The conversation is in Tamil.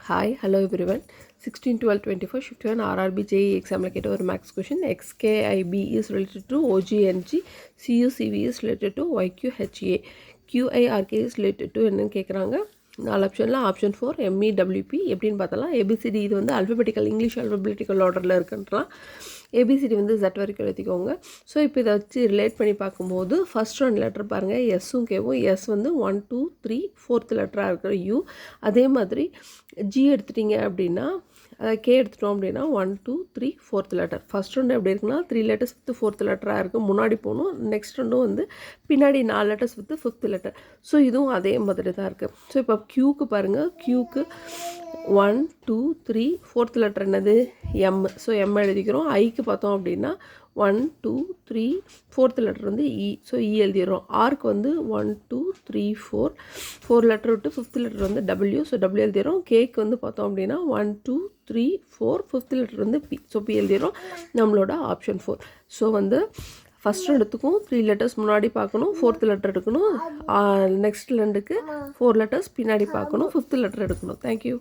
Hi, hello everyone. 16, 12, 24 shift 1 RRB JE exam கேட்ட ஒரு maths question. XKIB is related to OGNG, CUCV is related to YQHA, QIRK is related to என்னன்னு கேட்குறாங்க. 4 ஆப்ஷனில் ஆப்ஷன் 4 MEWP எப்படின்னு பார்த்தலாம். ABCD இது வந்து அல்ஃபபெட்டிக்கல் இங்கிலீஷ் அல்ஃபபெட்டிக்கல் ஆர்டரில் இருக்குன்றான். ABCD வந்து Z வரைக்கும் எழுதிக்கோங்க. ஸோ இப்போ இதை வச்சு ரிலேட் பண்ணி பார்க்கும்போது ஃபஸ்ட் 1 லெட்டர் பாருங்கள், எஸ்ஸும் கேவும். எஸ் வந்து 1 2 3 4th லெட்டராக இருக்கிற U. அதே மாதிரி G எடுத்துட்டிங்க அப்படின்னா, கே எடுத்துட்டோம் அப்படின்னா 1 2 3 4th லெட்டர். ஃபஸ்ட் ரெண்டு எப்படி இருக்குன்னா 3 letters வித் 4th லெட்டராக இருக்குது, முன்னாடி போகணும். நெக்ஸ்ட் ரெண்டும் வந்து பின்னாடி 4 letters with 5th letter. So இதுவும் அதே மாதிரி தான் இருக்குது. ஸோ இப்போ க்யூக்கு பாருங்கள், க்யூக்கு 1 2 3 4th லெட்டர் என்னது எம். ஸோ எம் எழுதிக்கிறோம். ஐக்கு பார்த்தோம் அப்படின்னா 1 2 3 4th லெட்டர் வந்து இ. ஸோ இ எழுதிடுறோம். ஆர்க்கு வந்து 1 2 3 4 லெட்டர் விட்டு 5th லெட்டர் வந்து டபிள்யூ. ஸோ டபிள்யூ எழுதிடுறோம். கேக்கு வந்து பார்த்தோம் அப்படின்னா 1 2 3 4 5th லெட்டர் வந்து பி. So B எழுதிடுறோம். நம்மளோட ஆப்ஷன் 4. ஸோ வந்து ஃபஸ்ட் ரெண்டுத்துக்கும் 3 letters முன்னாடி பார்க்கணும், 4th லெட்டர் எடுக்கணும். நெக்ஸ்ட் ரெண்டுக்கு 4 letters பின்னாடி பார்க்கணும், 5th லெட்டர் எடுக்கணும். தேங்க்யூ.